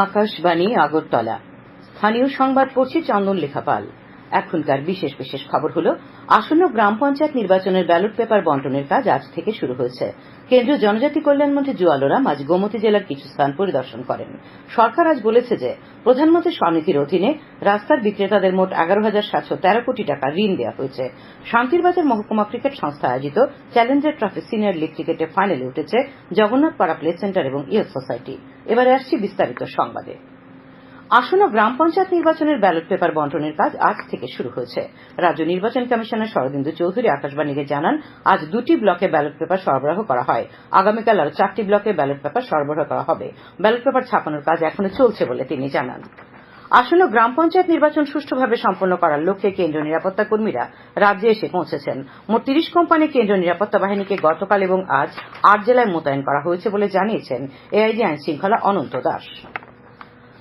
আকাশবাণী আগরতলা। স্থানীয় সংবাদ পড়ছি চন্দন লেখা পাল। এখনকার বিশেষ বিশেষ খবর হলো, আসন্ন গ্রাম পঞ্চায়েত নির্বাচনের ব্যালট পেপার বন্টনের কাজ আজ থেকে শুরু হয়েছে। কেন্দ্রীয় জনজাতি কল্যাণ মন্ত্রী জুয়াল ওরাম আজ গোমতী জেলার কিছু স্থান পরিদর্শন করেন। সরকার আজ বলেছে যে প্রধানমন্ত্রী স্বনিধির অধীনে রাস্তার বিক্রেতাদের মোট 11,713 কোটি টাকা ঋণ দেওয়া হয়েছে। শান্তিরবাজার মহকুমা ক্রিকেট সংস্থা আয়োজিত চ্যালেঞ্জার ট্রফি সিনিয়র লিগ ক্রিকেটে ফাইনালে উঠেছে জগন্নাথপাড়া প্লে সেন্টার এবং ইয়ুথ সোসাইটি। এবারে আসছি বিস্তারিত সংবাদে। আসন্ন গ্রাম পঞ্চায়েত নির্বাচনের ব্যালট পেপার বন্টনের কাজ আজ থেকে শুরু হয়েছে। রাজ্য নির্বাচন কমিশনার শরদিন্দু চৌধুরী আকাশবাণীকে জানান, আজ 2টি ব্লকে ব্যালট পেপার সরবরাহ করা হয়। আগামীকাল আরো 4টি ব্লকে ব্যালট পেপার সরবরাহ করা হবে। ব্যালট পেপার ছাপানোর কাজ এখনো চলছে বলে তিনি জানান। আসন্ন গ্রাম পঞ্চায়েত নির্বাচন সুষ্ঠুভাবে সম্পন্ন করার লক্ষ্যে কেন্দ্রীয় নিরাপত্তা কর্মীরা রাজ্যে এসে পৌঁছেছেন। মোট 30 কোম্পানি কেন্দ্রীয় নিরাপত্তা বাহিনীকে গতকাল এবং আজ 8 জেলায় মোতায়েন করা হয়েছে বলে জানিয়েছেন এআইজি আইন শৃঙ্খলা অনন্ত দাস।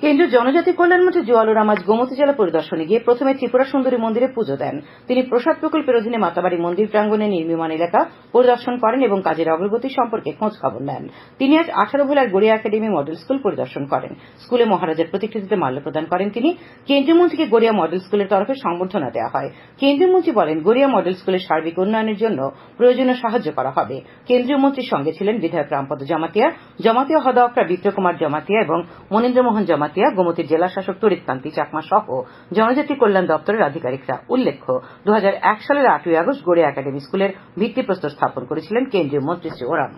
কেন্দ্রীয় জনজাতি কল্যাণ মন্ত্রী জুয়াল ওরাম আজ গোমতী জেলা পরিদর্শনে গিয়ে প্রথমে ত্রিপুরা সুন্দরী মন্দিরে পুজো দেন। তিনি প্রসাদ প্রকল্পের অধীনে মাতাবাড়ি মন্দির প্রাঙ্গণে নির্মীয়মান এলাকা পরিদর্শন করেন এবং কাজের অগ্রগতি সম্পর্কে খোঁজ খবর নেন। তিনি আজ 18 ভোলার গড়িয়া একাডেমি মডেল স্কুল পরিদর্শন করেন। স্কুলে মহারাজের প্রতিকৃতিতে মাল্য প্রদান করেন তিনি। কেন্দ্রীয় মন্ত্রীকে গড়িয়া মডেল স্কুলের তরফে সংবর্ধনা দেওয়া হয়। কেন্দ্রীয় মন্ত্রী বলেন, গড়িয়া মডেল স্কুলের সার্বিক উন্নয়নের জন্য প্রয়োজনীয় সাহায্য করা হবে। কেন্দ্রীয় মন্ত্রীর সঙ্গে ছিলেন বিধায়ক রামপদ জমাতিয়া, জমাতিয়া হদঅকরা বিপ্র কুমার জমাতিয়া এবং মনীন্দ্রমোহন জমাতিয়া, গোমতীর জেলা শাসক তরিৎ কান্তি চাকমা সহ জনজাতি কল্যাণ দপ্তরের আধিকারিকরা। উল্লেখ্য, 2001 সালের 8ই আগস্ট গড়িয়া একাডেমি স্কুলের ভিত্তিপ্রস্তর স্থাপন করেছিলেন কেন্দ্রীয় মন্ত্রী শ্রী ওরাম।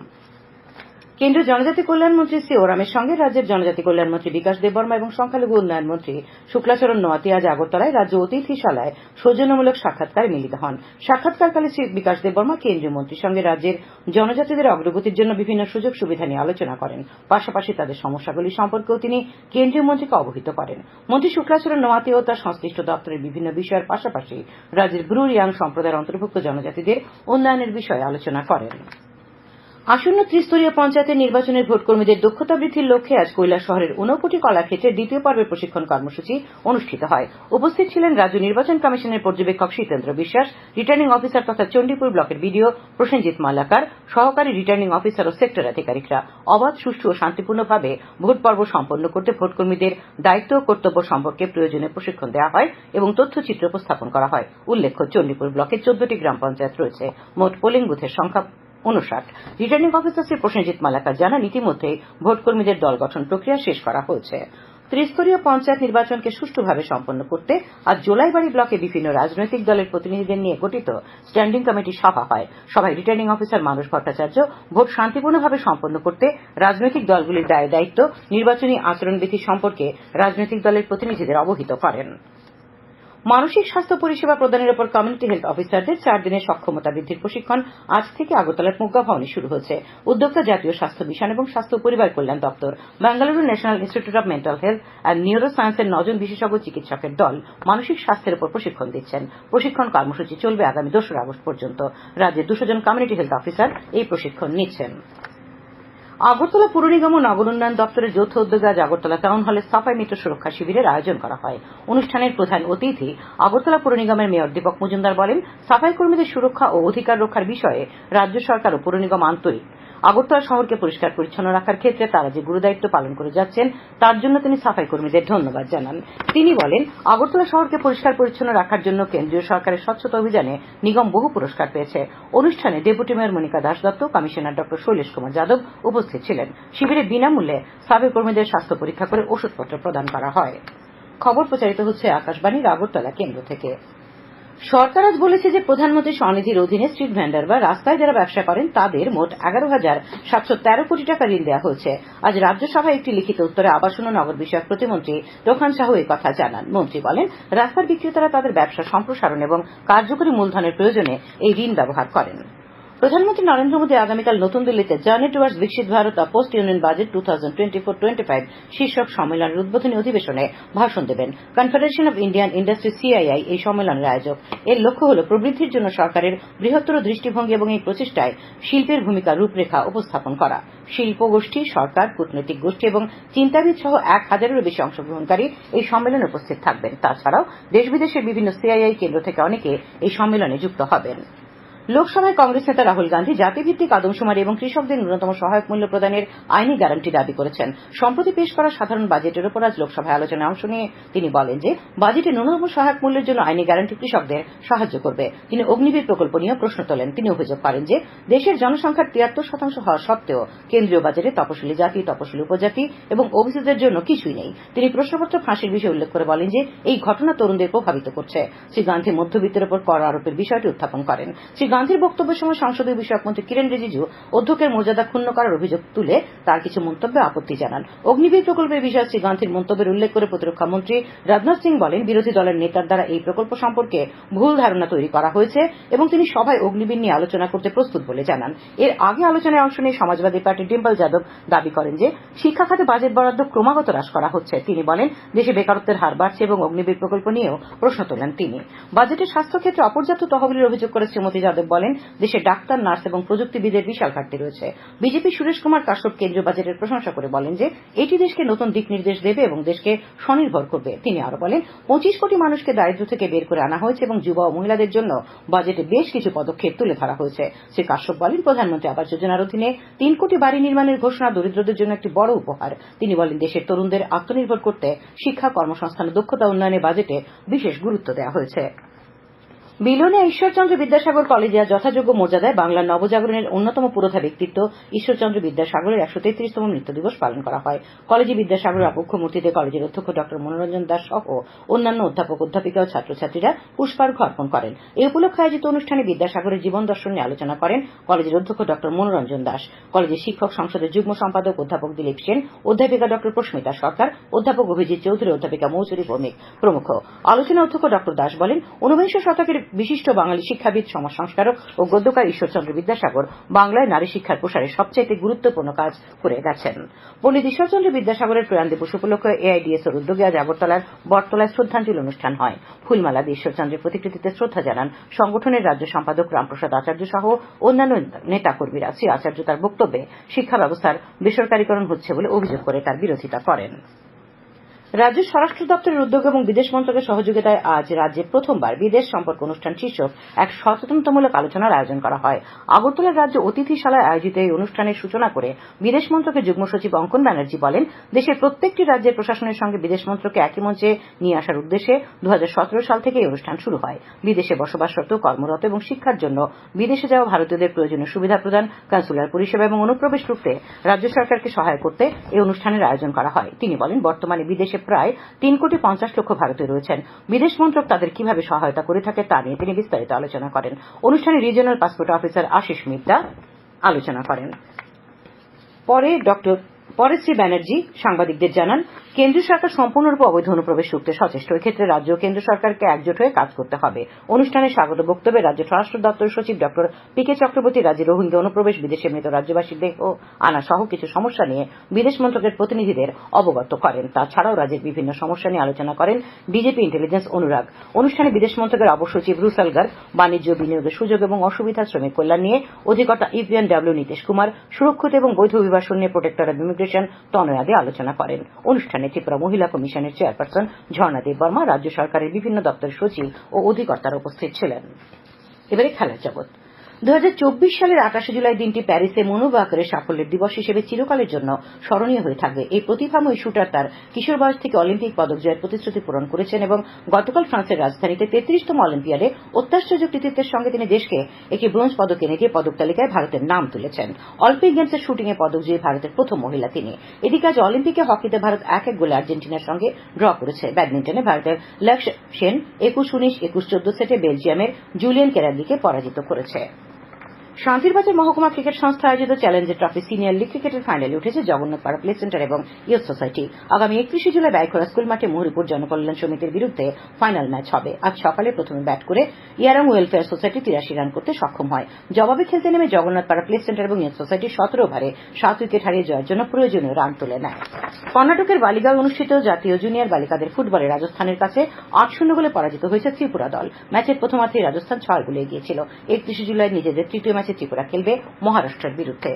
কেন্দ্রীয় জনজাতি কল্যাণ মন্ত্রী শ্রী ওরামের সঙ্গে রাজ্যের জনজাতি কল্যাণ মন্ত্রী বিকাশ দেববর্মা এবং সংখ্যালঘু উন্নয়ন মন্ত্রী শুক্লাচরণ নোয়াতিয়া আজ আগরতলায় রাজ্য অতিথিশালায় সৌজন্যমূলক সাক্ষাৎকারে মিলিত হন। সাক্ষাৎকারকালে শ্রী বিকাশ দেববর্মা কেন্দ্রীয় মন্ত্রীর সঙ্গে রাজ্যের জনজাতিদের অগ্রগতির জন্য বিভিন্ন সুযোগ সুবিধা নিয়ে আলোচনা করেন। পাশাপাশি তাদের সমস্যাগুলি সম্পর্কেও তিনি কেন্দ্রীয় মন্ত্রীকে অবহিত করেন। মন্ত্রী শুক্লাচরণ নোয়াতিয়া ও তার সংশ্লিষ্ট দপ্তরের বিভিন্ন বিষয়ের পাশাপাশি রাজ্যের ব্রু রিয়াং সম্প্রদায়ের অন্তর্ভুক্ত জনজাতিদের উন্নয়নের বিষয়ে আলোচনা করেন। আসন্ন ত্রিস্তরীয় পঞ্চায়েতের নির্বাচনের ভোটকর্মীদের দক্ষতা বৃদ্ধির লক্ষ্যে আজ কৈলাসহরের ঊনকোটি কলাক্ষেত্রে দ্বিতীয় পর্বের প্রশিক্ষণ কর্মসূচি অনুষ্ঠিত হয়। উপস্থিত ছিলেন রাজ্য নির্বাচন কমিশনের পর্যবেক্ষক শীতেন্দ্র বিশ্বাস, রিটার্নিং অফিসার তথা চণ্ডীপুর ব্লকের বিডিও প্রসেনজিৎ মালাকার, সহকারী রিটার্নিং অফিসার ও সেক্টর আধিকারিকরা। অবাধ, সুষ্ঠু ও শান্তিপূর্ণভাবে ভোট পর্ব সম্পন্ন করতে ভোটকর্মীদের দায়িত্ব ও কর্তব্য সম্পর্কে প্রয়োজনীয় প্রশিক্ষণ দেওয়া হয় এবং তথ্যচিত্র উপস্থাপন করা হয়। উল্লেখ্য, চণ্ডীপুর ব্লকে 14টি গ্রাম পঞ্চায়েত রয়েছে। মোট পোলিং বুথের সংখ্যা 59। রিটার্নিং অফিসার শ্রী প্রসেনজিৎ মালাকার জানান, ইতিমধ্যেই ভোটকর্মীদের দল গঠন প্রক্রিয়া শেষ করা হয়েছে। ত্রিস্তরীয় পঞ্চায়েত নির্বাচনকে সুষ্ঠুভাবে সম্পন্ন করতে আজ জোলাইবাড়ি ব্লকে বিভিন্ন রাজনৈতিক দলের প্রতিনিধিদের নিয়ে গঠিত স্ট্যান্ডিং কমিটির সভা হয়। সভায় রিটার্নিং অফিসার মানস ভট্টাচার্য ভোট শান্তিপূর্ণভাবে সম্পন্ন করতে রাজনৈতিক দলগুলির দায় দায়িত্ব, নির্বাচনী আচরণবিধি সম্পর্কে রাজনৈতিক দলের প্রতিনিধিদের অবহিত করেন। মানসিক স্বাস্থ্য পরিষেবা প্রদানের উপর কমিউনিটি হেলথ অফিসারদের 4 দিনের সক্ষমতা বৃদ্ধির প্রশিক্ষণ আজ থেকে আগরতলার মুগ্গা ভবনে শুরু হয়েছে। উদ্যোক্তা জাতীয় স্বাস্থ্য মিশন এবং স্বাস্থ্য পরিবার কল্যাণ দপ্তর। Bengaluru national institute of mental health and neuro সায়েন্সের 9 জন বিশেষজ্ঞ চিকিৎসকের দল মানসিক স্বাস্থ্যের উপর প্রশিক্ষণ দিচ্ছেন। প্রশিক্ষণ কর্মসূচি চলবে আগামী 2 আগস্ট পর্যন্ত। রাজ্যে 200 জন কমিউনিটি হেলথ অফিসার এই প্রশিক্ষণ নিচ্ছেন। আগরতলা পুর নিগম ও নগর উন্নয়ন দপ্তরের যৌথ উদ্যোগে আজ আগরতলা টাউন হলে সাফাই মিত্র সুরক্ষা শিবিরের আয়োজন করা হয়। অনুষ্ঠানের প্রধান অতিথি আগরতলা পুর নিগমের মেয়র দীপক মজুমদার বলেন, সাফাই কর্মীদের সুরক্ষা ও অধিকার রক্ষার বিষয়ে রাজ্য সরকার ও পুর নিগম আন্তরিক। আগরতলা শহরকে পরিষ্কার পরিচ্ছন্ন রাখার ক্ষেত্রে তারা যে গুরুদায়িত্ব পালন করে যাচ্ছেন তার জন্য তিনি সাফাই কর্মীদের ধন্যবাদ জানান। তিনি বলেন, আগরতলা শহরকে পরিষ্কার পরিচ্ছন্ন রাখার জন্য কেন্দ্রীয় সরকারের স্বচ্ছতা অভিযানে নিগম বহু পুরস্কার পেয়েছে। অনুষ্ঠানে deputy mayor Monika Das Dutta, commissioner ড শৈলেশ কুমার যাদব উপস্থিত ছিলেন। শিবিরে বিনামূল্যে সাফাই কর্মীদের স্বাস্থ্য পরীক্ষা করে ওষুধপত্র প্রদান করা হয়। খবর প্রচারিত হচ্ছে আকাশবাণীর আগরতলা কেন্দ্র থেকে। সরকার আজ বলেছে যে প্রধানমন্ত্রী স্বনিধির অধীনে স্ট্রিট ভেন্ডার বা রাস্তায় যারা ব্যবসা করেন তাদের মোট 11,713 কোটি টাকা ঋণ দেওয়া হয়েছে। আজ রাজ্যসভায় একটি লিখিত উত্তরে আবাসন ও নগর বিষয়ক প্রতিমন্ত্রী তোফান সাহু এই কথা জানান। মন্ত্রী বলেন, রাস্তার বিক্রেতারা তাদের ব্যবসা সম্প্রসারণ এবং কার্যকরী মূলধনের প্রয়োজনে এই ঋণ ব্যবহার করেন। প্রধানমন্ত্রী নরেন্দ্র মোদী আগামীকাল নতুন দিল্লিতে জার্নি টুয়ার্ডস বিকশিত ভারত আ পোস্ট ইউনিয়ন বাজেট 2024-25 শীর্ষক সম্মেলনের উদ্বোধনী অধিবেশনে ভাষণ দেবেন। Confederation of Indian industry CII এই সম্মেলনের আয়োজক। এর লক্ষ্য হল প্রবৃদ্ধির জন্য সরকারের বৃহত্তর দৃষ্টিভঙ্গি এবং এই প্রচেষ্টায় শিল্পের ভূমিকা রূপরেখা উপস্থাপন করা। শিল্প গোষ্ঠী, সরকার, কূটনৈতিক গোষ্ঠী এবং চিন্তাবিদ সহ 1000-এরও বেশি অংশগ্রহণকারী এই সম্মেলনে উপস্থিত থাকবেন। তাছাড়াও দেশ বিদেশের বিভিন্ন সিআইআই কেন্দ্র থেকে অনেকে এই সম্মেলনে যুক্ত হবেন। লোকসভায় কংগ্রেস নেতা রাহুল গান্ধী জাতিভিত্তিক আদমশুমারি এবং কৃষকদের ন্যূনতম সহায়ক মূল্য প্রদানের আইনি গ্যারান্টি দাবি করেছেন। সম্প্রতি পেশ করা সাধারণ বাজেটের উপর আজ লোকসভায় আলোচনায় অংশ নিয়ে তিনি বলেন যে বাজেটে ন্যূনতম সহায়ক মূল্যের জন্য আইনি গ্যারান্টি কৃষকদের সাহায্য করবে। তিনি অগ্নিবীর প্রকল্প নিয়েও প্রশ্ন তোলেন। তিনি অভিযোগ করেন যে দেশের জনসংখ্যার 73% হওয়া সত্ত্বেও কেন্দ্রীয় বাজেটে তপশিলি জাতি, তপশিলি উপজাতি এবং ওবিসিদের জন্য কিছুই নেই। তিনি প্রশ্নপত্র ফাঁসির বিষয়ে উল্লেখ করে বলেন যে এই ঘটনা তরুণদের প্রভাবিত করছে। শ্রী গান্ধী মধ্যবিত্তের উপর কর আরোপের বিষয়টি উত্থাপন করেন। শ্রী গান্ধীর বক্তব্যের সময় সংসদীয় বিষয়ক মন্ত্রী কিরেন রিজিজু অধ্যক্ষের মর্যাদা ক্ষুণ্ণ করার অভিযোগ তুলে তার কিছু মন্তব্যে আপত্তি জানান। অগ্নিবীর প্রকল্পের বিষয়ে শ্রী গান্ধীর মন্তব্যের উল্লেখ করে প্রতিরক্ষা মন্ত্রী রাজনাথ সিং বলেন, বিরোধী দলের নেতার দ্বারা এই প্রকল্প সম্পর্কে ভুল ধারণা তৈরি করা হয়েছে এবং তিনি সভায় অগ্নিবীর নিয়ে আলোচনা করতে প্রস্তুত বলে জানান। এর আগে আলোচনায় অংশ নিয়ে সমাজবাদী পার্টির ডিম্পল যাদব দাবি করেন যে শিক্ষা খাতে বাজেট বরাদ্দ ক্রমাগত হ্রাস করা হচ্ছে। তিনি বলেন, দেশে বেকারত্বের হার বাড়ছে এবং অগ্নিবীর প্রকল্প নিয়েও প্রশ্ন তোলেন তিনি। বাজেটে স্বাস্থ্য ক্ষেত্রে অপর্যাপ্ত তহবিলের অভিযোগ করে শ্রীমতী যাদব বলেন, দেশে ডাক্তার, নার্স এবং প্রযুক্তিবিদের বিশাল ঘাটতি রয়েছে। বিজেপি সুরেশ কুমার কাশ্যপ কেন্দ্রীয় বাজেটের প্রশংসা করে বলেন যে এটি দেশকে নতুন দিক নির্দেশ দেবে এবং দেশকে স্বনির্ভর করবে। তিনি আরো বলেন, 25 কোটি মানুষকে দারিদ্র্য থেকে বের করে আনা হয়েছে এবং যুবা ও মহিলাদের জন্য বাজেটে বেশ কিছু পদক্ষেপ তুলে ধরা হয়েছে। শ্রী কাশ্যপ বলেন, প্রধানমন্ত্রী আবাস যোজনার অধীনে 3 কোটি বাড়ি নির্মাণের ঘোষণা দরিদ্রদের জন্য একটি বড় উপহার। তিনি বলেন, দেশের তরুণদের আত্মনির্ভর করতে শিক্ষা, কর্মসংস্থান ও দক্ষতা উন্নয়নে বাজেটে বিশেষ গুরুত্ব দেওয়া হয়েছে। বিলোনিয়া ঈশ্বরচন্দ্র বিদ্যাসাগর কলেজে আজ যথাযোগ্য মর্যাদায় বাংলার নবজাগরণের অন্যতম পুরোধা ব্যক্তিত্ব ঈশ্বরচন্দ্র বিদ্যাসাগরের 133তম মৃত্যু দিবস পালন করা হয়। কলেজে বিদ্যাসাগরের আবক্ষ মূর্তিতে কলেজের অধ্যক্ষ ড মনোরঞ্জন দাস সহ অন্যান্য অধ্যাপক, অধ্যাপিকা ও ছাত্রছাত্রীরা পুষ্পার্ঘ অর্পণ করেন। এই উপলক্ষে আয়োজিত অনুষ্ঠানে বিদ্যাসাগরের জীবন দর্শন নিয়ে আলোচনা করেন কলেজের অধ্যক্ষ ড মনোরঞ্জন দাস, কলেজের শিক্ষক সংসদের যুগ্ম সম্পাদক অধ্যাপক দিলীপ সেন, অধ্যাপিকা ড প্রস্মিতা সরকার, অধ্যাপক অভিজিৎ চৌধুরী, অধ্যাপিকা মৌসুরী ভৌমিক প্রমুখ। আলোচনায় অধ্যক্ষ ড দাস বলেন, 19 শতকের বিশিষ্ট বাঙালি শিক্ষাবিদ, সমাজ সংস্কারক ও গদ্যকার ঈশ্বরচন্দ্র বিদ্যাসাগর বাংলায় নারী শিক্ষার প্রসারে সবচাইতে গুরুত্বপূর্ণ কাজ করে গেছেন। পণ্ডিত ঈশ্বরচন্দ্র বিদ্যাসাগরের প্রয়াণ দিবস উপলক্ষে এআইডিএসওর উদ্যোগে আজ আগরতলার বটতলায় শ্রদ্ধাঞ্জলি অনুষ্ঠান হয়। ফুলমালা দিয়ে ঈশ্বরচন্দ্রের প্রতিকৃতিতে শ্রদ্ধা জানান সংগঠনের রাজ্য সম্পাদক রামপ্রসাদ আচার্য সহ অন্যান্য নেতাকর্মীরা। শ্রী আচার্য তার বক্তব্যে শিক্ষা ব্যবস্থার বেসরকারীকরণ হচ্ছে বলে অভিযোগ করে তার বিরোধিতা করেন। রাজ্য স্বরাষ্ট্র দপ্তরের উদ্যোগ এবং বিদেশ মন্ত্রকের সহযোগিতায় আজ রাজ্যে প্রথমবার বিদেশ সম্পর্ক অনুষ্ঠান শীর্ষক এক সচেতনতামূলক আলোচনার আয়োজন করা হয়। আগরতলার রাজ্য অতিথিশালায় আয়োজিত এই অনুষ্ঠানের সূচনা করে বিদেশ মন্ত্রকের যুগ্ম সচিব অঙ্কন ব্যানার্জি বলেন, দেশের প্রত্যেকটি রাজ্যের প্রশাসনের সঙ্গে বিদেশ মন্ত্রককে একই মঞ্চে নিয়ে আসার উদ্দেশ্যে 2017 সাল থেকে এই অনুষ্ঠান শুরু হয়। বিদেশে বসবাসরত, কর্মরত এবং শিক্ষার জন্য বিদেশে যাওয়া ভারতীয়দের প্রয়োজনীয় সুবিধা প্রদান, কনসুলার পরিষেবা এবং অনুপ্রবেশ রুখতে রাজ্য সরকারকে সহায় করতে এই অনুষ্ঠানের আয়োজন করা হয়। তিনি বলেন, বর্তমানে বিদেশে প্রায় 3,50,00,000 ভারতীয় রয়েছেন। বিদেশ মন্ত্রক তাদের কিভাবে সহায়তা করে থাকে তা নিয়ে তিনি বিস্তারিত আলোচনা করেন। অনুষ্ঠানে regional passport officer Ashis Mitra আলোচনা করেন। পরে শ্রী ব্যানার্জি সাংবাদিকদের জানান, কেন্দ্রীয় সরকার সম্পূর্ণরূপে অবৈধ অনুপ্রবেশ রুখতে সচেষ্ট। এক্ষেত্রে রাজ্য ও কেন্দ্র সরকারকে একজোট হয়ে কাজ করতে হবে। অনুষ্ঠানে স্বাগত বক্তব্যে রাজ্য স্বরাষ্ট্র দপ্তরের সচিব ড পি.কে. চক্রবর্তী রাজ্যে রোহিঙ্গা অনুপ্রবেশ, বিদেশে মৃত রাজ্যবাসীর দেহ আনা সহ কিছু সমস্যা নিয়ে বিদেশ মন্ত্রকের প্রতিনিধিদের অবগত করেন। তাছাড়াও রাজ্যের বিভিন্ন সমস্যা নিয়ে আলোচনা করেন বিজেপি ইন্টেলিজেন্স অনুরাগ। অনুষ্ঠানে বিদেশ মন্ত্রকের অপর সচিব রুসাল গার্গ, বাণিজ্য, বিনিয়োগের সুযোগ এবং অসুবিধা, শ্রমিক কল্যাণ নিয়ে অধিকর্তা ইভিএনডব্লিউ নীতিশ কুমার, সুরক্ষিত এবং বৈধ অভিবাসন নিয়ে প্রোটেক্টর অব ইমিগ্রেশন তনয়া দে আলোচনা করেন। অনুষ্ঠানে ত্রিপুরা মহিলা কমিশনের চেয়ারপারসন ঝর্ণা দেববর্মা, রাজ্য সরকারের বিভিন্ন দপ্তরের সচিব ও অধিকর্তারা উপস্থিত ছিলেন। এবারে খেলার জগৎ। 2024 সালের 28 জুলাই দিনটি প্যারিসে মনু ভাকরের সাফল্যের দিবস হিসেবে চিরকালের জন্য স্মরণীয় হয়ে থাকবে। এই প্রতিভাময়ী শুটার তার কিশোর বয়স থেকে অলিম্পিক পদক জয়ের প্রতিশ্রুতি পূরণ করেছেন এবং গতকাল ফ্রান্সের রাজধানীতে 33তম অলিম্পিয়াডে অত্যাশ্চর্য কৃতিত্বের সঙ্গে তিনি দেশকে একটি ব্রোঞ্জ পদক এনে দিয়ে পদক তালিকায় ভারতের নাম তুলেছেন। অলিম্পিক গেমসের শুটিংয়ে পদক জয়ী ভারতের প্রথম মহিলা তিনি। এদিকে আজ অলিম্পিকে হকিতে ভারত 1-1 গোলে আর্জেন্টিনার সঙ্গে ড্র করেছে। ব্যাডমিন্টনে ভারতের লক্ষ্য সেন 21-19, 21-14 সেটে বেলজিয়ামের জুলিয়ান কেরালিকে পরাজিত করেছে। শান্তিরবাজার মহকুমা ক্রিকেট সংস্থা আয়োজিত চ্যালেঞ্জার ট্রফি সিনিয়র লীগ ক্রিকেটের ফাইনালে উঠেছে জগন্নাথপাড়া প্লে সেন্টার এবং ইয়ুথ সোসাইটি। আগামী 31 জুলাই বাইখোলা স্কুল মাঠে মহরিপুর জনকল্যাণ সমিতির বিরুদ্ধে ফাইনাল ম্যাচ হবে। আজ সকালে প্রথমে ব্যাট করে ইয়ারং ওয়েলফেয়ার সোসাইটি 83 রান করতে সক্ষম হয়। জবাবে খেলতে নেমে জগন্নাথপাড়া প্লে সেন্টার এবং ইয়ুথ সোসাইটি 17 ওভারে 7 উইকেট হারিয়ে জয়ের জন্য প্রয়োজনীয় রান তুলে নেয়। কর্ণাটকের বালিগাঁও অনুষ্ঠিত জাতীয় জুনিয়র বালিকাদের ফুটবলে রাজস্থানের কাছে 8-0 গোলে পরাজিত হয়েছে ত্রিপুরা দল। ম্যাচের প্রথমার্ধেই রাজস্থান 6 গোলে এগিয়ে ছিল। 31 জুলাই নিজেদের তৃতীয় ম্যাচে ত্রিপুরা খেলবে মহারাষ্ট্রের বিরুদ্ধে।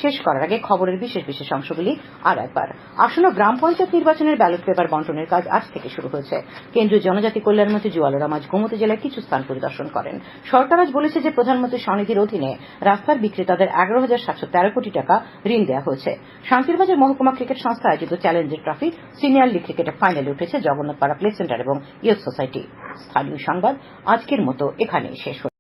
শেষ করার আগে খবরের বিশেষ বিশেষ অংশগুলি আর একবার। আসন্ন গ্রাম পঞ্চায়েত নির্বাচনের ব্যালট পেপার বন্টনের কাজ আজ থেকে শুরু হয়েছে। কেন্দ্রীয় জনজাতি কল্যাণ মন্ত্রী জুয়াল ওরাম আজ গোমতী জেলায় কিছু স্থান পরিদর্শন করেন। সরকার আজ বলেছে যে প্রধানমন্ত্রী স্বনিধির অধীনে রাস্তার বিক্রেতাদের 11,713 কোটি টাকা ঋণ দেওয়া হয়েছে। শান্তিরবাজার মহকুমা ক্রিকেট সংস্থা আয়োজিত চ্যালেঞ্জার ট্রফি সিনিয়র লিগ ক্রিকেটে ফাইনালে উঠেছে জগন্নাথপাড়া প্লে সেন্টার এবং ইয়ুথ সোসাইটি। স্থানীয় সংবাদ আজকের মতো এখানেই শেষ হল।